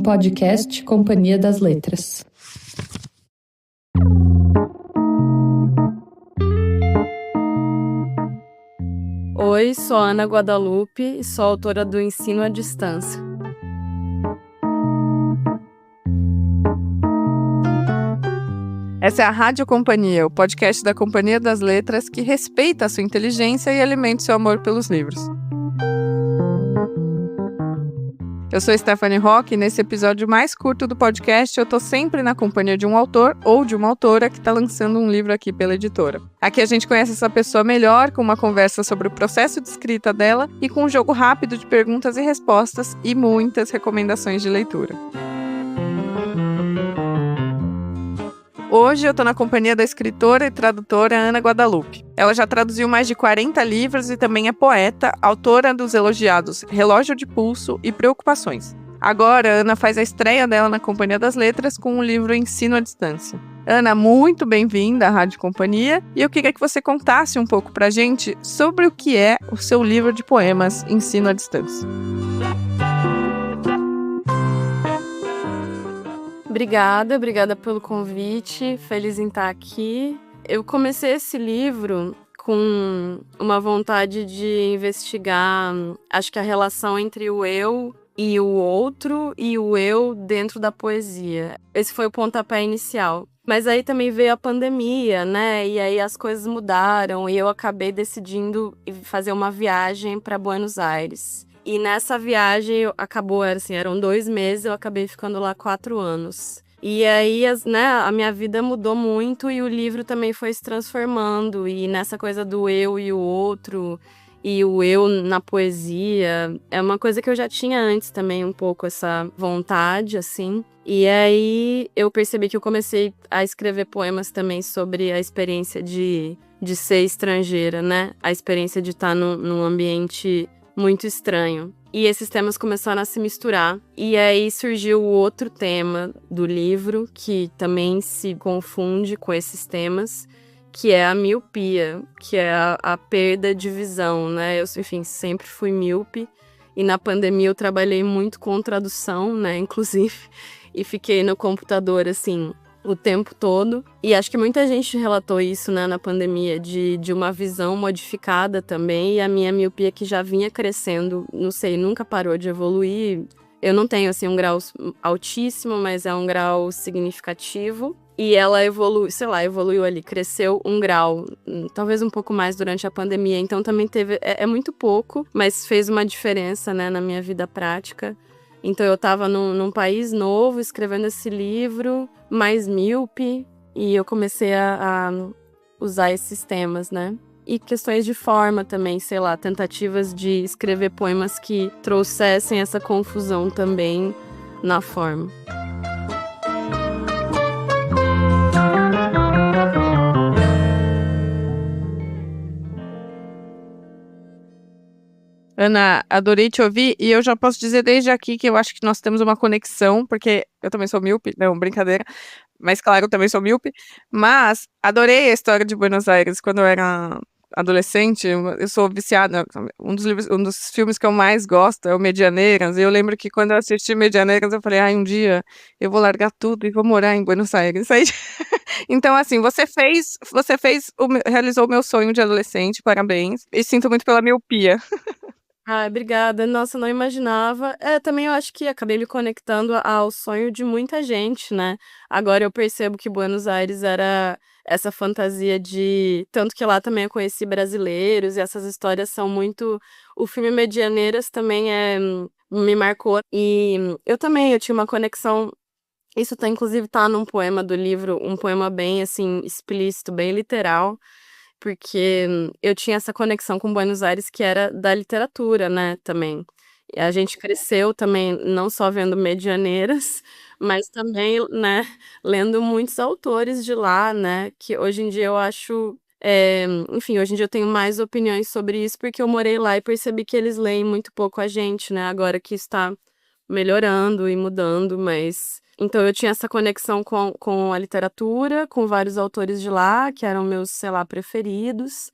podcast Companhia das Letras. Oi, sou Ana Guadalupe e sou autora do Ensino à Distância. Essa é a Rádio Companhia, o podcast da Companhia das Letras que respeita a sua inteligência e alimenta o seu amor pelos livros. Eu sou Stephanie Roque e nesse episódio mais curto do podcast eu tô sempre na companhia de um autor ou de uma autora que tá lançando um livro aqui pela editora. Aqui a gente conhece essa pessoa melhor com uma conversa sobre o processo de escrita dela e com um jogo rápido de perguntas e respostas e muitas recomendações de leitura. Hoje eu tô na companhia da escritora e tradutora Ana Guadalupe. Ela já traduziu mais de 40 livros e também é poeta, autora dos elogiados Relógio de Pulso e Preocupações. Agora, Ana faz a estreia dela na Companhia das Letras com o livro Ensino à Distância. Ana, muito bem-vinda à Rádio Companhia e eu queria que você contasse um pouco pra gente sobre o que é o seu livro de poemas Ensino à Distância. Obrigada pelo convite, feliz em estar aqui. Eu comecei esse livro com uma vontade de investigar, acho que a relação entre o eu e o outro e o eu dentro da poesia. Esse foi o pontapé inicial. Mas aí também veio a pandemia, né? E aí as coisas mudaram e eu acabei decidindo fazer uma viagem para Buenos Aires. E nessa viagem acabou, eram 2 meses, eu acabei ficando lá 4 anos. E aí, a minha vida mudou muito e o livro também foi se transformando. E nessa coisa do eu e o outro, e o eu na poesia, é uma coisa que eu já tinha antes também, um pouco essa vontade, assim. E aí eu percebi que eu comecei a escrever poemas também sobre a experiência de ser estrangeira, né? A experiência de estar num ambiente muito estranho. E esses temas começaram a se misturar. E aí surgiu o outro tema do livro, que também se confunde com esses temas, que é a miopia, que é a perda de visão, né? Eu, sempre fui míope. E na pandemia eu trabalhei muito com tradução, né? Inclusive. E fiquei no computador, o tempo todo. E acho que muita gente relatou isso, né, na pandemia, de uma visão modificada também. E a minha miopia, que já vinha crescendo, nunca parou de evoluir. Eu não tenho, um grau altíssimo, mas é um grau significativo. E ela evoluiu ali, cresceu 1 grau, talvez um pouco mais durante a pandemia. Então também é muito pouco, mas fez uma diferença, né, na minha vida prática. Então eu estava num país novo, escrevendo esse livro, mais míope, e eu comecei a usar esses temas, né? E questões de forma também, tentativas de escrever poemas que trouxessem essa confusão também na forma. Ana, adorei te ouvir e eu já posso dizer desde aqui que eu acho que nós temos uma conexão, porque eu também sou míope, não, brincadeira, mas claro, eu também sou míope, mas adorei a história de Buenos Aires quando eu era adolescente, eu sou viciada, um dos filmes que eu mais gosto é o Medianeiras, e eu lembro que quando eu assisti Medianeiras eu falei, um dia eu vou largar tudo e vou morar em Buenos Aires. Aí, então, realizou o meu sonho de adolescente, parabéns, e sinto muito pela miopia. Obrigada. Nossa, não imaginava. Também eu acho que acabei me conectando ao sonho de muita gente, né? Agora eu percebo que Buenos Aires era essa fantasia de... Tanto que lá também eu conheci brasileiros e essas histórias são muito... O filme Medianeiras também me marcou. E eu tinha uma conexão... Isso inclusive tá num poema do livro, um poema bem, explícito, bem literal. Porque eu tinha essa conexão com Buenos Aires que era da literatura, né, também. E a gente cresceu também não só vendo Medianeiras, mas também, né, lendo muitos autores de lá, né, que hoje em dia eu acho... hoje em dia eu tenho mais opiniões sobre isso porque eu morei lá e percebi que eles leem muito pouco a gente, né, agora que está melhorando e mudando, mas... Então eu tinha essa conexão com a literatura, com vários autores de lá, que eram meus, preferidos.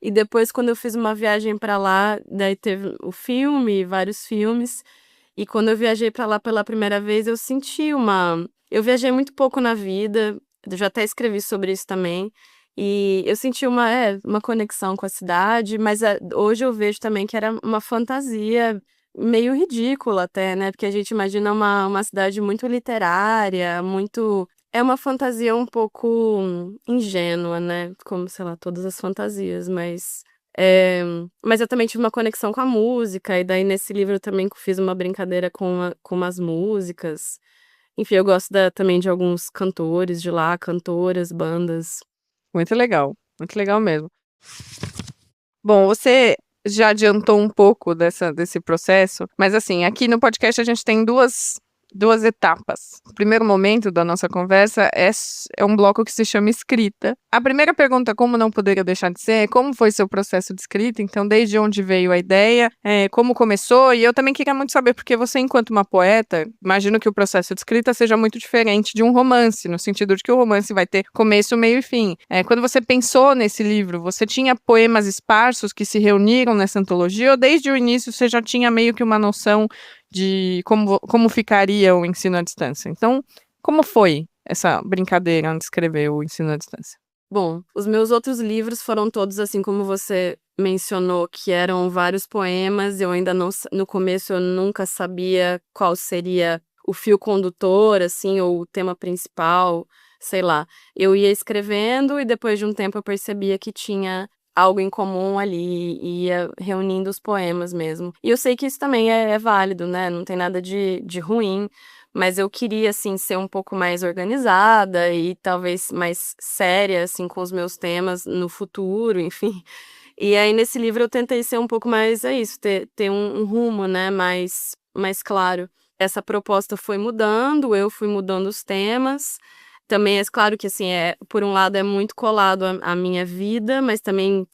E depois, quando eu fiz uma viagem para lá, daí teve o filme, vários filmes. E quando eu viajei para lá pela primeira vez, eu senti uma. Eu viajei muito pouco na vida, eu já até escrevi sobre isso também. E eu senti uma conexão com a cidade, mas hoje eu vejo também que era uma fantasia meio ridícula até, né? Porque a gente imagina uma cidade muito literária, muito. É uma fantasia um pouco ingênua, né? Como, sei lá, todas as fantasias, mas eu também tive uma conexão com a música, e daí nesse livro eu também fiz uma brincadeira com umas músicas. Enfim, eu gosto também de alguns cantores de lá, cantoras, bandas. Muito legal mesmo. Bom, você já adiantou um pouco desse processo, mas assim, aqui no podcast a gente tem duas etapas. O primeiro momento da nossa conversa é um bloco que se chama escrita. A primeira pergunta, como não poderia deixar de ser, como foi seu processo de escrita? Então, desde onde veio a ideia, como começou? E eu também queria muito saber, porque você, enquanto uma poeta, imagino que o processo de escrita seja muito diferente de um romance, no sentido de que o romance vai ter começo, meio e fim. Quando você pensou nesse livro, você tinha poemas esparsos que se reuniram nessa antologia, ou desde o início você já tinha meio que uma noção de como ficaria o ensino à distância? Então, como foi essa brincadeira de escrever o ensino à distância? Bom, os meus outros livros foram todos assim como você mencionou, que eram vários poemas. Eu ainda não, no começo eu nunca sabia qual seria o fio condutor, assim, ou o tema principal, sei lá. Eu ia escrevendo e depois de um tempo eu percebia que tinha algo em comum ali, e ia reunindo os poemas mesmo. E eu sei que isso também é válido, né? Não tem nada de ruim. Mas eu queria, assim, ser um pouco mais organizada e talvez mais séria, assim, com os meus temas no futuro, enfim. E aí, nesse livro, eu tentei ser um pouco mais, isso, ter um rumo, né, mais claro. Essa proposta foi mudando, eu fui mudando os temas. Também é claro que, assim, por um lado, é muito colado à minha vida, mas também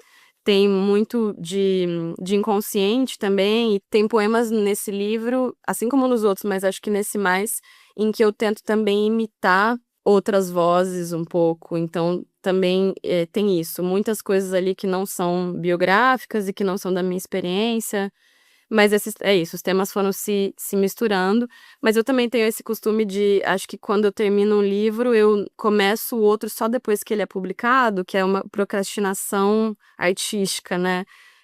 tem muito de inconsciente também, e tem poemas nesse livro, assim como nos outros, mas acho que nesse mais, em que eu tento também imitar outras vozes um pouco. Então, também tem isso. Muitas coisas ali que não são biográficas e que não são da minha experiência. Mas é isso, os temas foram se misturando, mas eu também tenho esse costume acho que quando eu termino um livro, eu começo o outro só depois que ele é publicado, que é uma procrastinação artística, né,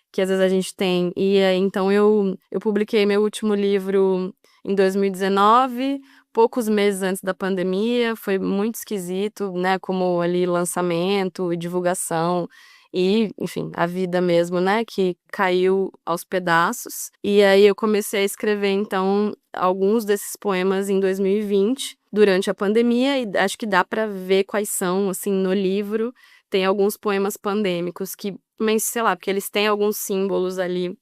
que às vezes a gente tem. E aí, então eu publiquei meu último livro em 2019, poucos meses antes da pandemia, foi muito esquisito, né, como ali lançamento e divulgação. E, enfim, a vida mesmo, né, que caiu aos pedaços. E aí eu comecei a escrever, então, alguns desses poemas em 2020, durante a pandemia, e acho que dá para ver quais são, assim, no livro. Tem alguns poemas pandêmicos mas sei lá, porque eles têm alguns símbolos ali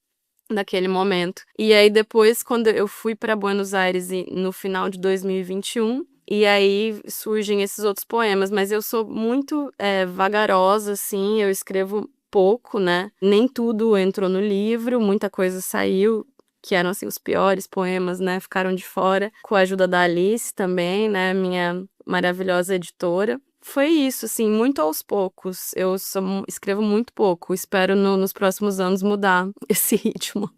naquele momento. E aí depois, quando eu fui para Buenos Aires no final de 2021, e aí surgem esses outros poemas, mas eu sou muito vagarosa, assim, eu escrevo pouco, né? Nem tudo entrou no livro, muita coisa saiu, que eram, assim, os piores poemas, né? Ficaram de fora, com a ajuda da Alice também, né? Minha maravilhosa editora. Foi isso, assim, muito aos poucos. Eu escrevo muito pouco. Espero nos próximos anos mudar esse ritmo,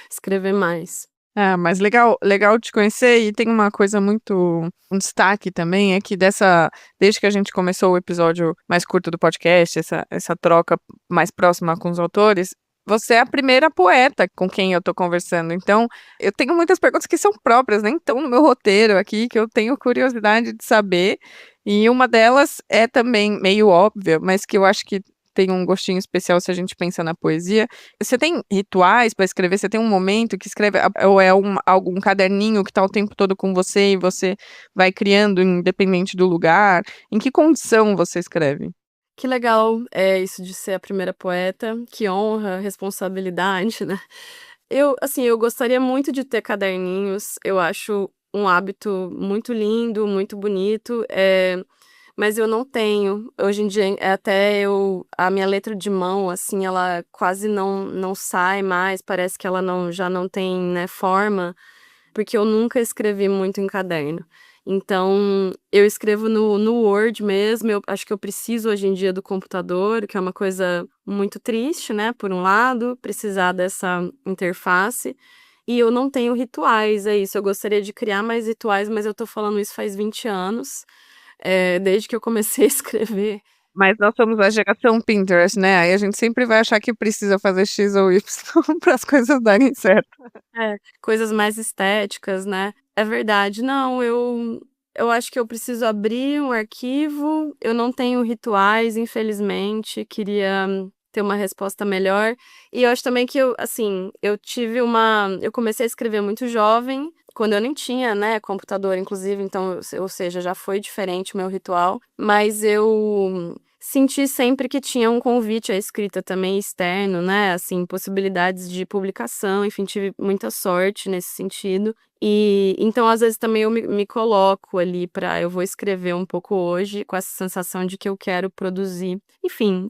escrever mais. Ah, mas legal te conhecer, e tem uma coisa um destaque também, é que desde que a gente começou o episódio mais curto do podcast, essa troca mais próxima com os autores, você é a primeira poeta com quem eu tô conversando. Então, eu tenho muitas perguntas que são próprias, nem estão no meu roteiro aqui, que eu tenho curiosidade de saber. E uma delas é também meio óbvia, mas que eu acho que tem um gostinho especial se a gente pensa na poesia. Você tem rituais para escrever? Você tem um momento que escreve, ou é algum caderninho que está o tempo todo com você e você vai criando independente do lugar? Em que condição você escreve? Que legal é isso de ser a primeira poeta, que honra, responsabilidade, né? Eu gostaria muito de ter caderninhos, eu acho um hábito muito lindo, muito bonito, mas eu não tenho. Hoje em dia, a minha letra de mão, assim, ela quase não sai mais, parece que ela já não tem, né, forma, porque eu nunca escrevi muito em caderno. Então, eu escrevo no Word mesmo. Eu acho que eu preciso hoje em dia do computador, que é uma coisa muito triste, né? Por um lado, precisar dessa interface. E eu não tenho rituais, é isso. Eu gostaria de criar mais rituais, mas eu tô falando isso faz 20 anos, desde que eu comecei a escrever. Mas nós somos a geração Pinterest, né? Aí a gente sempre vai achar que precisa fazer X ou Y para as coisas darem certo. Coisas mais estéticas, né? É verdade. Não, eu acho que eu preciso abrir um arquivo. Eu não tenho rituais, infelizmente. Queria ter uma resposta melhor. E eu acho também que eu comecei a escrever muito jovem, quando eu nem tinha, né, computador, inclusive, então, ou seja, já foi diferente o meu ritual, mas eu senti sempre que tinha um convite à escrita também externo, né, assim, possibilidades de publicação, enfim, tive muita sorte nesse sentido. E então, às vezes, também eu me coloco ali eu vou escrever um pouco hoje, com essa sensação de que eu quero produzir. Enfim,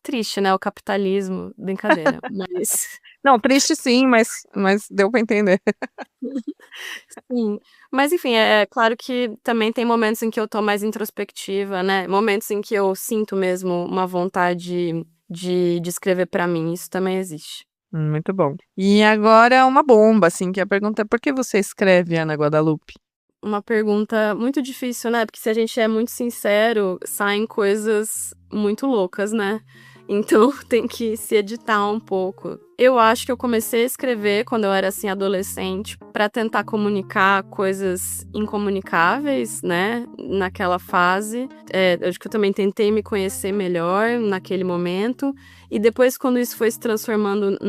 triste, né, o capitalismo, brincadeira, mas Não, triste sim, mas deu para entender. sim. Mas enfim, é claro que também tem momentos em que eu tô mais introspectiva, né, momentos em que eu sinto mesmo uma vontade de escrever pra mim, isso também existe. Muito bom. E agora uma bomba, assim, que a pergunta é: por que você escreve, Ana Guadalupe? Uma pergunta muito difícil, né, porque se a gente é muito sincero, saem coisas muito loucas, né. Então tem que se editar um pouco. Eu acho que eu comecei a escrever quando eu era, assim, adolescente, pra tentar comunicar coisas incomunicáveis, né, naquela fase. Eu acho que eu também tentei me conhecer melhor naquele momento, e depois quando isso foi se transformando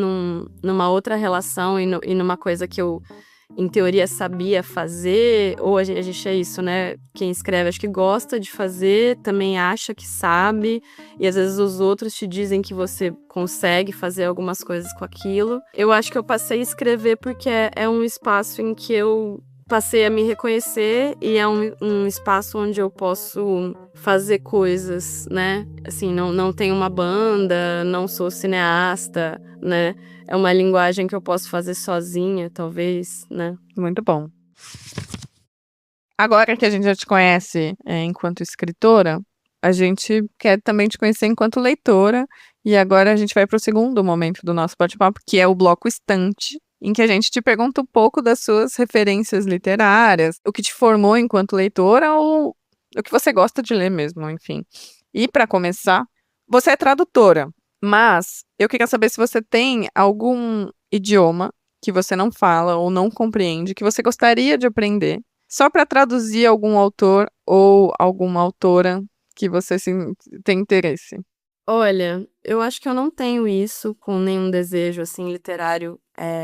numa outra relação e numa coisa que eu em teoria sabia fazer, ou a gente é isso, né? Quem escreve acho que gosta de fazer, também acha que sabe, e às vezes os outros te dizem que você consegue fazer algumas coisas com aquilo. Eu acho que eu passei a escrever porque é um espaço em que eu passei a me reconhecer e é um espaço onde eu posso fazer coisas, né? Assim, não tenho uma banda, não sou cineasta, né? É uma linguagem que eu posso fazer sozinha, talvez, né? Muito bom. Agora que a gente já te conhece, enquanto escritora, a gente quer também te conhecer enquanto leitora. E agora a gente vai para o segundo momento do nosso bate-papo, que é o bloco Estante, em que a gente te pergunta um pouco das suas referências literárias, o que te formou enquanto leitora ou o que você gosta de ler mesmo, enfim. E para começar, você é tradutora, mas eu queria saber se você tem algum idioma que você não fala ou não compreende, que você gostaria de aprender, só para traduzir algum autor ou alguma autora que você tem interesse. Olha, eu acho que eu não tenho isso com nenhum desejo, assim, literário,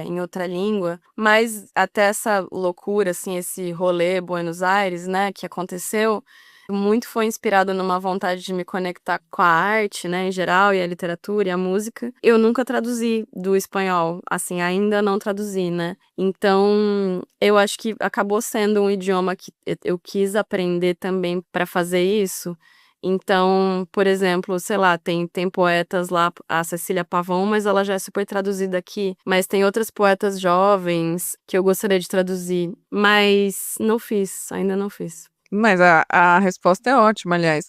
em outra língua, mas até essa loucura, assim, esse rolê Buenos Aires, né, que aconteceu, muito foi inspirado numa vontade de me conectar com a arte, né, em geral, e a literatura e a música. Eu nunca traduzi do espanhol, assim, ainda não traduzi, né. Então, eu acho que acabou sendo um idioma que eu quis aprender também para fazer isso. Então, por exemplo, sei lá, tem poetas lá, a Cecília Pavão, mas ela já é super traduzida aqui. Mas tem outras poetas jovens que eu gostaria de traduzir, mas não fiz, ainda não fiz. Mas a resposta é ótima, aliás.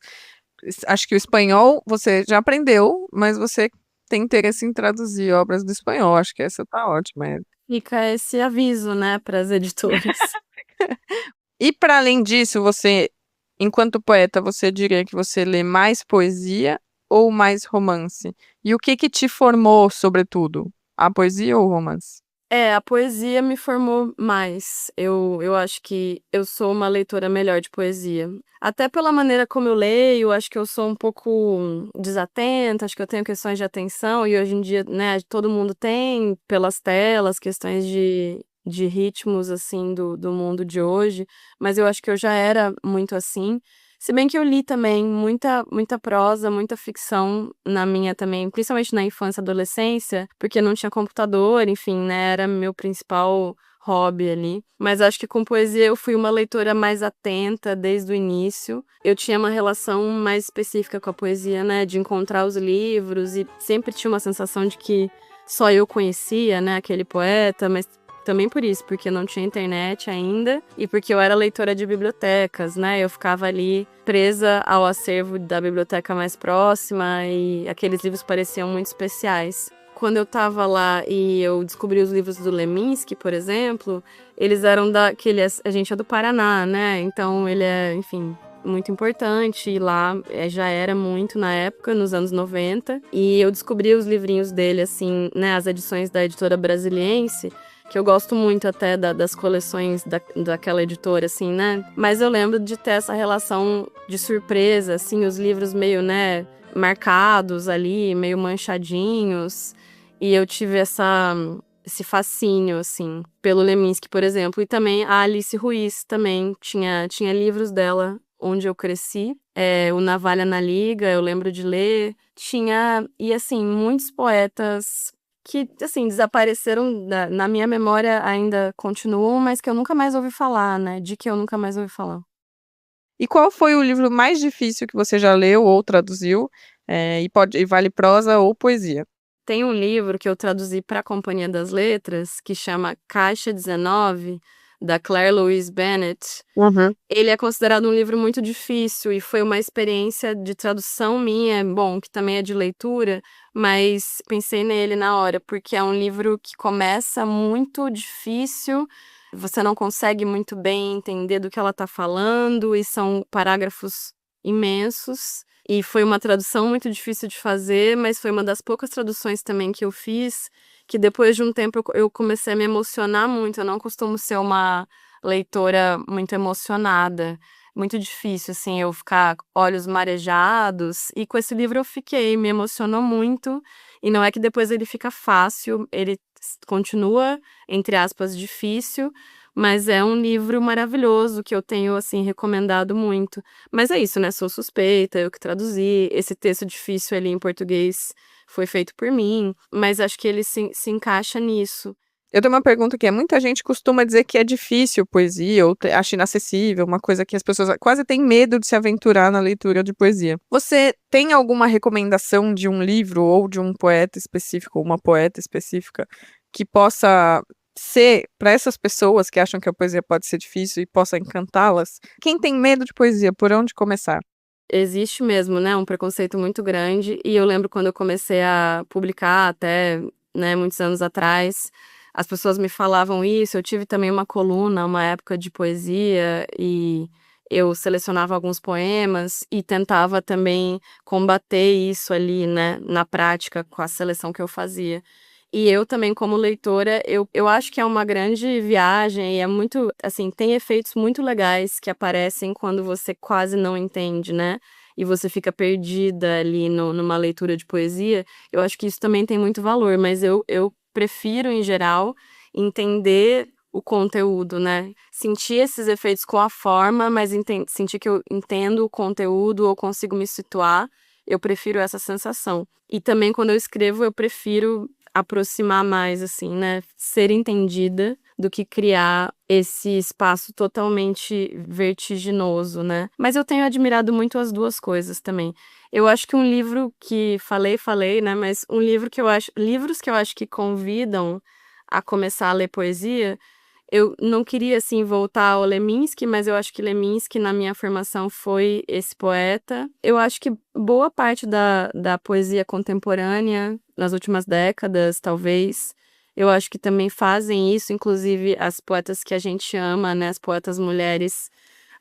Acho que o espanhol você já aprendeu, mas você tem interesse em traduzir obras do espanhol. Acho que essa tá ótima. Fica esse aviso, né, para as editoras. E para além disso, você, enquanto poeta, você diria que você lê mais poesia ou mais romance? E o que te formou, sobretudo? A poesia ou o romance? A poesia me formou mais. Eu acho que eu sou uma leitora melhor de poesia. Até pela maneira como eu leio, acho que eu sou um pouco desatenta, acho que eu tenho questões de atenção, e hoje em dia, né, todo mundo tem, pelas telas, questões de ritmos, assim, do mundo de hoje, mas eu acho que eu já era muito assim. Se bem que eu li também muita prosa, muita ficção na minha também, principalmente na infância e adolescência, porque não tinha computador, enfim, né, era meu principal hobby ali. Mas acho que com poesia eu fui uma leitora mais atenta desde o início. Eu tinha uma relação mais específica com a poesia, né, de encontrar os livros e sempre tinha uma sensação de que só eu conhecia, né, aquele poeta, mas também por isso, porque não tinha internet ainda e porque eu era leitora de bibliotecas, né? Eu ficava ali presa ao acervo da biblioteca mais próxima e aqueles livros pareciam muito especiais. quando eu tava lá e eu descobri os livros do Leminski, por exemplo, eles eram a gente é do Paraná, né? Então ele é, enfim, muito importante, e lá já era muito na época, nos anos 90. E eu descobri os livrinhos dele, assim, né, as edições da editora Brasiliense, que eu gosto muito até das coleções daquela editora, assim, né? Mas eu lembro de ter essa relação de surpresa, assim, os livros meio, né, marcados ali, meio manchadinhos. E eu tive esse fascínio, assim, pelo Leminski, por exemplo. E também a Alice Ruiz também tinha livros dela onde eu cresci. O Navalha na Liga, eu lembro de ler. E assim, muitos poetas que, assim, desapareceram na minha memória, ainda continuam, mas que eu nunca mais ouvi falar, né? De que eu nunca mais ouvi falar. E qual foi o livro mais difícil que você já leu ou traduziu? E vale prosa ou poesia. Tem um livro que eu traduzi para a Companhia das Letras, que chama Caixa 19, da Claire Louise Bennett. Ele é considerado um livro muito difícil e foi uma experiência de tradução minha, bom, que também é de leitura, mas pensei nele na hora, porque é um livro que começa muito difícil, você não consegue muito bem entender do que ela está falando, e são parágrafos imensos. E foi uma tradução muito difícil de fazer, mas foi uma das poucas traduções também que eu fiz, que depois de um tempo eu comecei a me emocionar muito. Eu não costumo ser uma leitora muito emocionada. Muito difícil, assim, eu ficar olhos marejados. E com esse livro eu fiquei, me emocionou muito. E não é que depois ele fica fácil, ele continua, entre aspas, difícil, mas é um livro maravilhoso que eu tenho, assim, recomendado muito. Mas é isso, né? Sou suspeita, eu que traduzi. Esse texto difícil ali em português foi feito por mim, mas acho que ele se encaixa nisso. Eu tenho uma pergunta que muita gente costuma dizer que é difícil poesia, ou acha inacessível, uma coisa que as pessoas quase têm medo de se aventurar na leitura de poesia. Você tem alguma recomendação de um livro ou de um poeta específico, ou uma poeta específica, que possa ser, para essas pessoas que acham que a poesia pode ser difícil e possa encantá-las? Quem tem medo de poesia, por onde começar? Existe mesmo, né, um preconceito muito grande, e eu lembro quando eu comecei a publicar até, né, muitos anos atrás, as pessoas me falavam isso. Eu tive também uma coluna, uma época de poesia, e eu selecionava alguns poemas e tentava também combater isso ali, né, na prática, com a seleção que eu fazia. E eu também, como leitora, eu acho que é uma grande viagem, e é muito, assim, tem efeitos muito legais que aparecem quando você quase não entende, né? E você fica perdida ali numa leitura de poesia. Eu acho que isso também tem muito valor, mas eu prefiro, em geral, entender o conteúdo, né? Sentir esses efeitos com a forma, mas sentir que eu entendo o conteúdo ou consigo me situar, eu prefiro essa sensação. E também, quando eu escrevo, eu prefiro aproximar mais, assim, né? Ser entendida do que criar esse espaço totalmente vertiginoso, né? Mas eu tenho admirado muito as duas coisas também. Eu acho que um livro que falei, né? Mas livros que eu acho que convidam a começar a ler poesia. Eu não queria, assim, voltar ao Leminski, mas eu acho que Leminski, na minha formação, foi esse poeta. Eu acho que boa parte da poesia contemporânea, nas últimas décadas, talvez, eu acho que também fazem isso, inclusive as poetas que a gente ama, né, as poetas mulheres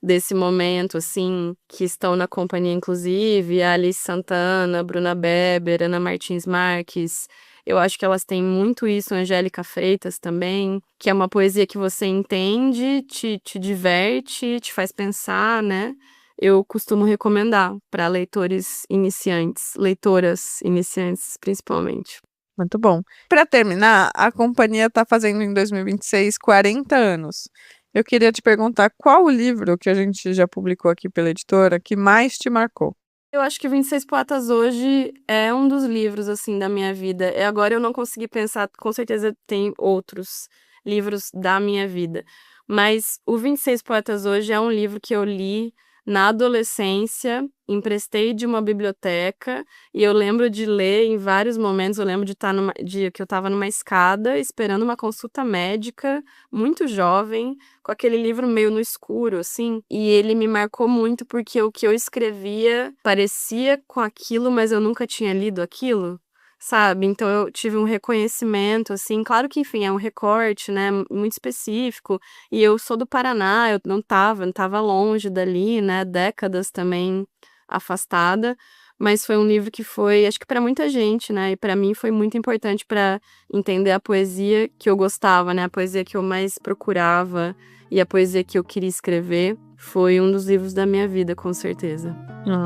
desse momento, assim, que estão na companhia, inclusive, a Alice Santana, Bruna Beber, Ana Martins Marques. Eu acho que elas têm muito isso, Angélica Freitas também, que é uma poesia que você entende, te diverte, te faz pensar, né? Eu costumo recomendar para leitores iniciantes, leitoras iniciantes, principalmente. Muito bom. Para terminar, a companhia está fazendo em 2026 40 anos. Eu queria te perguntar qual o livro que a gente já publicou aqui pela editora que mais te marcou? Eu acho que 26 Poetas hoje é um dos livros, assim, da minha vida. Agora eu não consegui pensar, com certeza tem outros livros da minha vida. Mas o 26 Poetas hoje é um livro que eu li na adolescência, emprestei de uma biblioteca, e eu lembro de ler em vários momentos. Eu lembro de que eu estava numa escada esperando uma consulta médica, muito jovem, com aquele livro meio no escuro, assim, e ele me marcou muito porque o que eu escrevia parecia com aquilo, mas eu nunca tinha lido aquilo, sabe? Então eu tive um reconhecimento, assim, claro que, enfim, é um recorte, né, muito específico, e eu sou do Paraná, eu não tava longe dali, né, décadas também afastada, mas foi um livro que foi, acho que para muita gente, né, e para mim foi muito importante para entender a poesia que eu gostava, né, a poesia que eu mais procurava e a poesia que eu queria escrever. Foi um dos livros da minha vida, com certeza.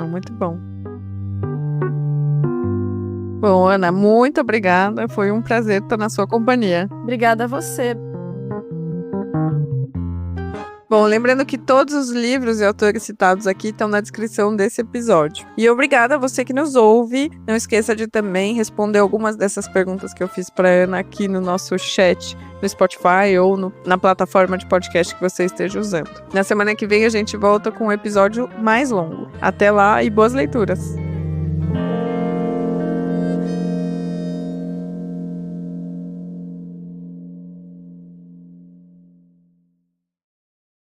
Muito bom. Bom, Ana, muito obrigada. Foi um prazer estar na sua companhia. Obrigada a você. Bom, lembrando que todos os livros e autores citados aqui estão na descrição desse episódio. E obrigada a você que nos ouve. Não esqueça de também responder algumas dessas perguntas que eu fiz para Ana aqui no nosso chat no Spotify ou na plataforma de podcast que você esteja usando. Na semana que vem a gente volta com um episódio mais longo. Até lá e boas leituras!